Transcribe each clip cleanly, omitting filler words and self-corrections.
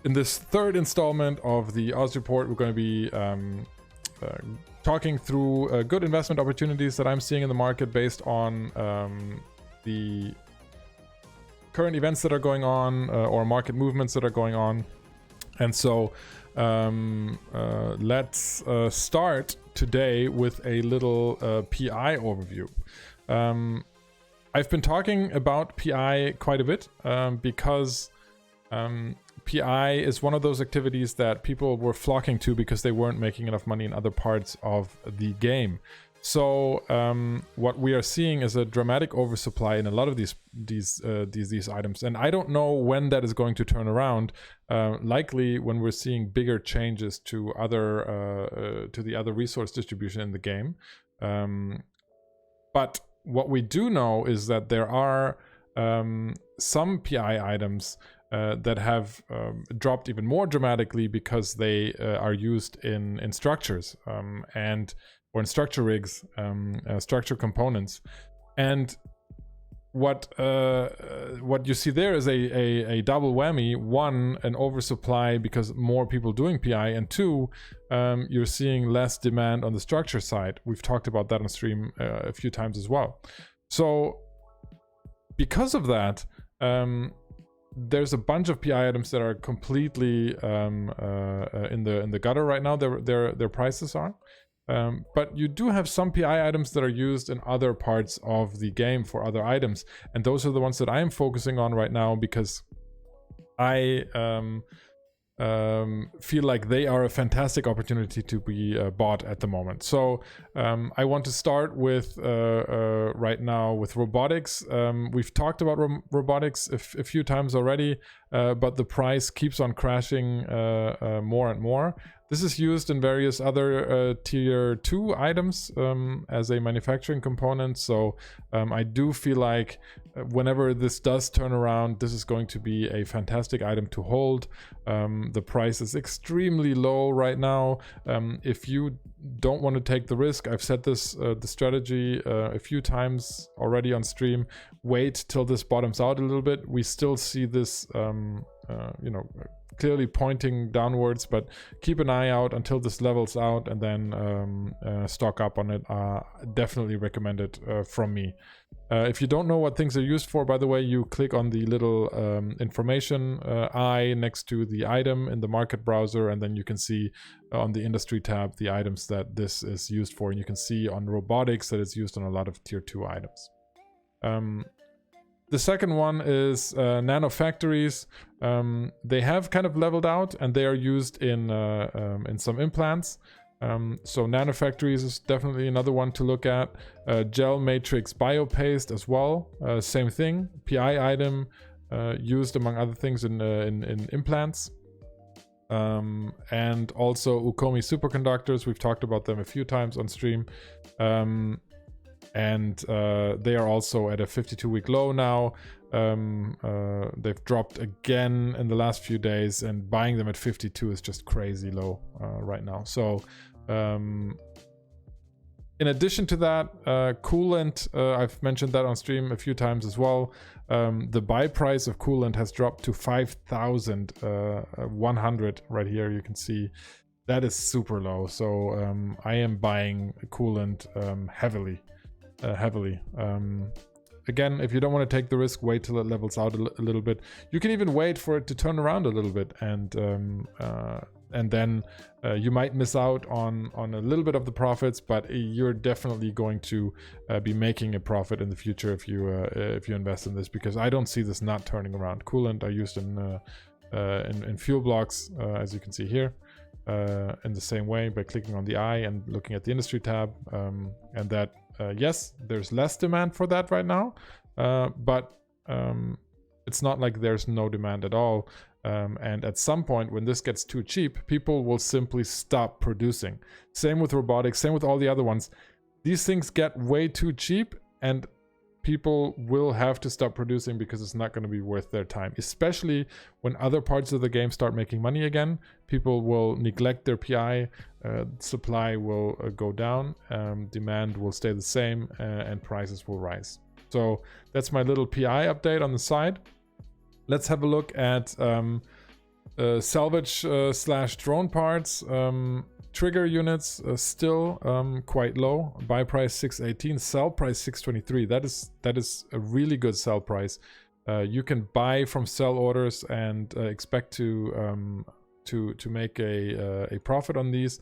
In this third installment of the Oz Report, we're going to be talking through good investment opportunities that I'm seeing in the market based on the current events that are going on or market movements that are going on. And so let's start today with a little PI overview. I've been talking about PI quite a bit because PI is one of those activities that people were flocking to because they weren't making enough money in other parts of the game. So what we are seeing is a dramatic oversupply in a lot of these items, and I don't know when that is going to turn around. Likely when we're seeing bigger changes to the other resource distribution in the game. But what we do know is that there are some PI items that have dropped even more dramatically because they are used in structures or in structure rigs, structure components. And what you see there is a double whammy. One, an oversupply because more people doing PI, and two, you're seeing less demand on the structure side. We've talked about that on stream a few times as well. So because of that, there's a bunch of PI items that are completely in the gutter right now. Their prices are. But you do have some PI items that are used in other parts of the game for other items, and those are the ones that I'm focusing on right now because I feel like they are a fantastic opportunity to be bought at the moment. So I want to start with right now with robotics. We've talked about robotics a few times already, but the price keeps on crashing more and more. This is used in various other tier 2 items as a manufacturing component. So I do feel like whenever this does turn around, this is going to be a fantastic item to hold. The price is extremely low right now. If you don't want to take the risk, I've said this, the strategy a few times already on stream, wait till this bottoms out a little bit. We still see this, clearly pointing downwards, but keep an eye out until this levels out and then stock up on it. Definitely recommend it from me. If you don't know what things are used for, by the way, you click on the little information eye next to the item in the market browser, and then you can see on the industry tab the items that this is used for, and you can see on robotics that it's used on a lot of tier 2 items. The second one is nano factories. They have kind of leveled out and they are used in some implants. So nano factories is definitely another one to look at. Gel matrix biopaste as well. Same thing. PI item used among other things in implants. And also Ukomi superconductors. We've talked about them a few times on stream. And they are also at a 52-week low now. They've dropped again in the last few days, and buying them at 52 is just crazy low right now. So in addition to that, coolant, I've mentioned that on stream a few times as well. The buy price of coolant has dropped to 5,100 right here. You can see that is super low. So I am buying coolant heavily. Again, if you don't want to take the risk, wait till it levels out a little bit. You can even wait for it to turn around a little bit, and then you might miss out on a little bit of the profits, but you're definitely going to be making a profit in the future if you invest in this, because I don't see this not turning around. Coolant are used in fuel blocks, as you can see here. In the same way, by clicking on the eye and looking at the industry tab, and that yes, there's less demand for that right now, but it's not like there's no demand at all. And at some point when this gets too cheap, people will simply stop producing. Same with robotics, same with all the other ones. These things get way too cheap and people will have to stop producing because it's not going to be worth their time, especially when other parts of the game start making money again. People will neglect their PI, supply will go down, demand will stay the same, and prices will rise. So that's my little PI update on the side. Let's have a look at salvage slash drone parts. Trigger units still quite low. Buy price 618, sell price 623. That is a really good sell price. You can buy from sell orders and expect to make a profit on these.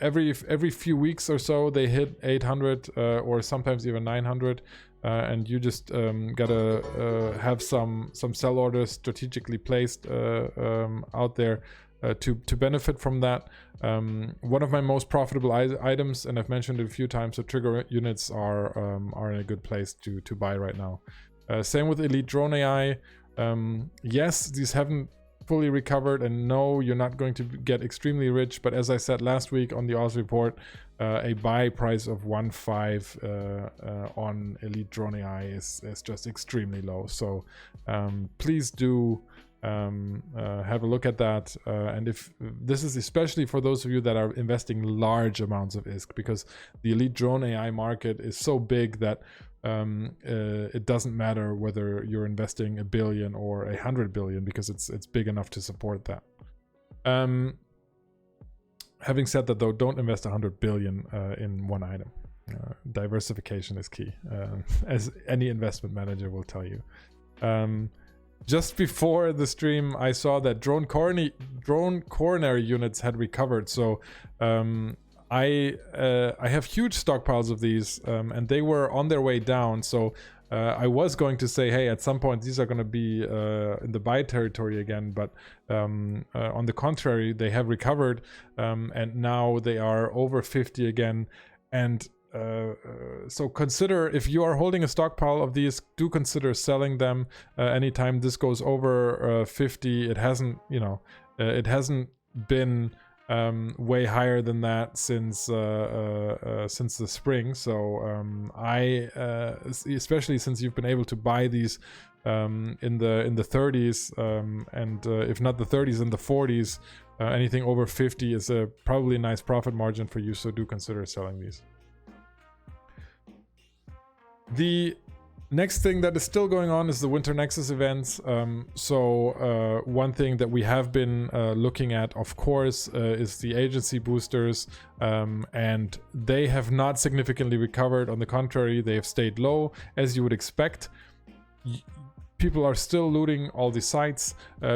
Every few weeks or so they hit 800 or sometimes even 900. And you just gotta have some sell orders strategically placed out there to benefit from that. One of my most profitable items, and I've mentioned it a few times, so trigger units are in a good place to buy right now. Same with Elite Drone AI. Yes, these haven't fully recovered, and no, you're not going to get extremely rich, but as I said last week on the Oz report, a buy price of 1.5 on Elite Drone AI is just extremely low. So please do have a look at that, and if this is especially for those of you that are investing large amounts of ISK, because the Elite Drone AI market is so big that it doesn't matter whether you're investing $1 billion or $100 billion, because it's big enough to support that. Having said that, though, don't invest $100 billion in one item. Diversification is key, as any investment manager will tell you. Just before the stream, I saw that drone coronary units had recovered. So I have huge stockpiles of these, and they were on their way down. So I was going to say, hey, at some point these are going to be in the buy territory again, but on the contrary, they have recovered, and now they are over 50 again. And so consider, if you are holding a stockpile of these, do consider selling them anytime this goes over 50. It hasn't, it hasn't been way higher than that since the spring. So especially since you've been able to buy these in the 30s, and if not the 30s, in the 40s, anything over 50 is probably a nice profit margin for you. So do consider selling these. The next thing that is still going on is the Winter Nexus events. One thing that we have been looking at, of course, is the agency boosters, and they have not significantly recovered. On the contrary, they have stayed low, as you would expect. People are still looting all the sites.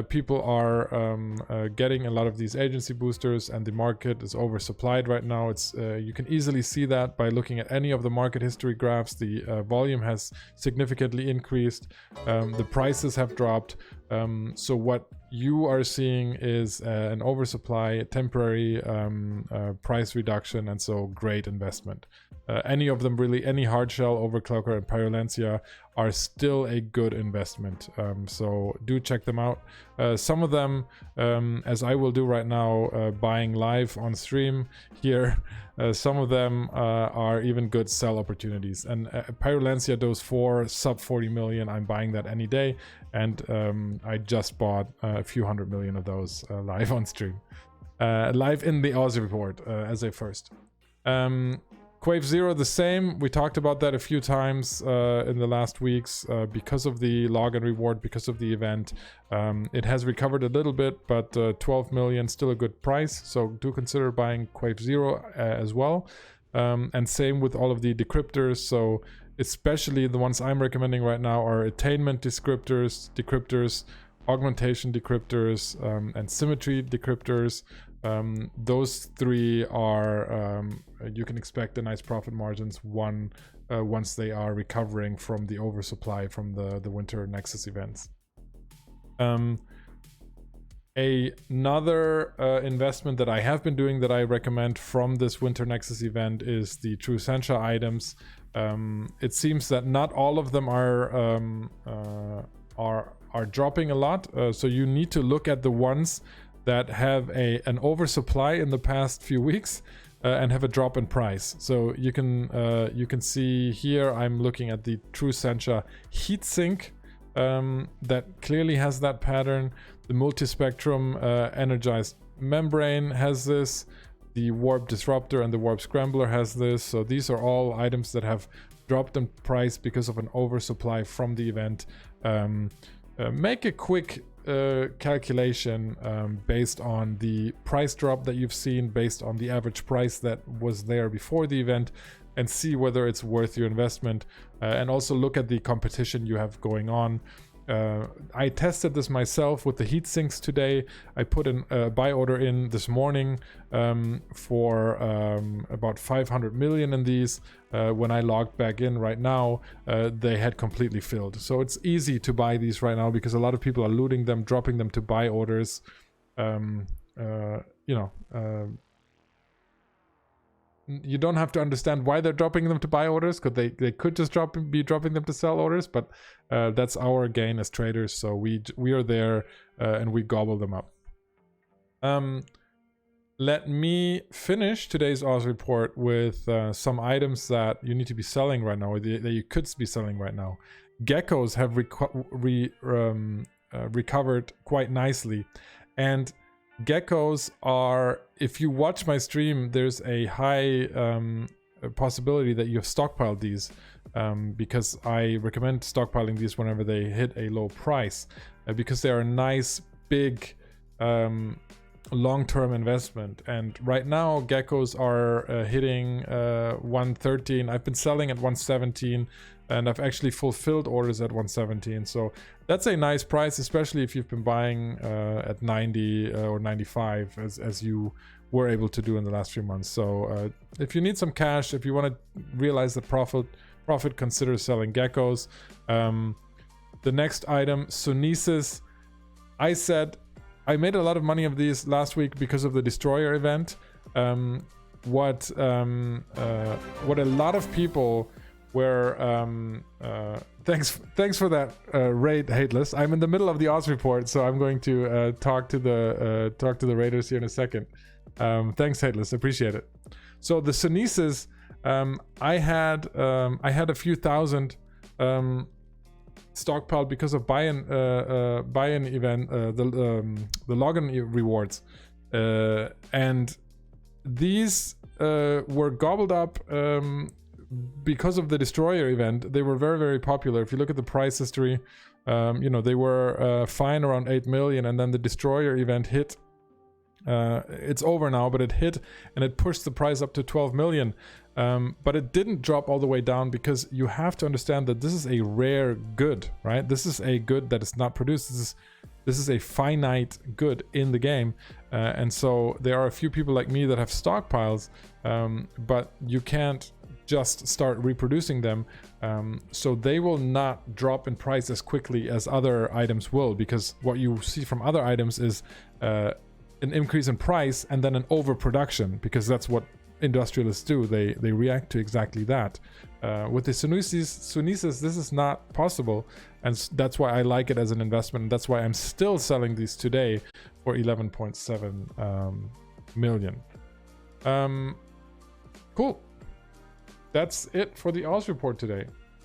People are getting a lot of these agency boosters, and the market is oversupplied right now. It's you can easily see that by looking at any of the market history graphs. The volume has significantly increased. The prices have dropped. So what you are seeing is an oversupply, temporary price reduction, and so great investment. Any of them really, any hard shell, Overclocker, and Pyrolencia are still a good investment. So do check them out. Some of them, as I will do right now, buying live on stream here, some of them are even good sell opportunities. And Pyrolencia Dose 4, sub 40 million, I'm buying that any day. And I just bought a few $100 million of those live on stream. Live in the Oz report as a first. Quave Zero, the same. We talked about that a few times in the last weeks because of the log and reward, because of the event. It has recovered a little bit, but 12 million, still a good price. So do consider buying Quave Zero as well. And same with all of the decryptors. So especially the ones I'm recommending right now are attainment decryptors, augmentation decryptors, and symmetry decryptors. Those three are you can expect a nice profit margins once they are recovering from the oversupply from the Winter Nexus events. Another investment that I have been doing that I recommend from this Winter Nexus event is the True Sencha items. It seems that not all of them are dropping a lot, so you need to look at the ones that have an oversupply in the past few weeks and have a drop in price. So you can see here I'm looking at the True Sencha Heatsink that clearly has that pattern. The Multispectrum Energized Membrane has this. The Warp Disruptor and the Warp Scrambler has this. So these are all items that have dropped in price because of an oversupply from the event. make a quick calculation based on the price drop that you've seen, based on the average price that was there before the event, and see whether it's worth your investment, and also look at the competition you have going on. I tested this myself with the heat sinks today. I put a buy order in this morning for about 500 million in these. When I logged back in right now, they had completely filled. So it's easy to buy these right now because a lot of people are looting them, dropping them to buy orders. You don't have to understand why they're dropping them to buy orders, because they could just be dropping them to sell orders, but that's our gain as traders. So we are there and we gobble them up. Let me finish today's Oz report with some items that you need to be selling right now, or that you could be selling right now. Geckos have recovered quite nicely, and geckos are, if you watch my stream, there's a high possibility that you have stockpiled these, because I recommend stockpiling these whenever they hit a low price, because they are a nice big long-term investment. And right now geckos are hitting 113. I've been selling at 117, and I've actually fulfilled orders at 117. So that's a nice price, especially if you've been buying at 90 or 95, as you were able to do in the last few months. So if you need some cash, if you want to realize the profit, consider selling geckos. The next item, Sunesis. I said I made a lot of money of these last week because of the Destroyer event. What a lot of people were thanks for that raid, Hateless. I'm in the middle of the Oz report, so I'm going to talk to the raiders here in a second. Thanks, Hateless, appreciate it. So the Sunesis, I had a few thousand stockpiled because of buy-in event, the login rewards, and these were gobbled up because of the Destroyer event. They were very, very popular. If you look at the price history, they were fine around 8 million, and then the Destroyer event hit. It's over now, but it hit and it pushed the price up to 12 million. But it didn't drop all the way down, because you have to understand that this is a rare good, right? This is a good that is not produced. This is a finite good in the game. And so there are a few people like me that have stockpiles, but you can't just start reproducing them. So they will not drop in price as quickly as other items will, because what you see from other items is an increase in price and then an overproduction, because that's what industrialists do. They react to exactly that. With the Sunesis, this is not possible, and that's why I like it as an investment, and that's why I'm still selling these today for 11.7 million. Cool. That's it for the Oz report today.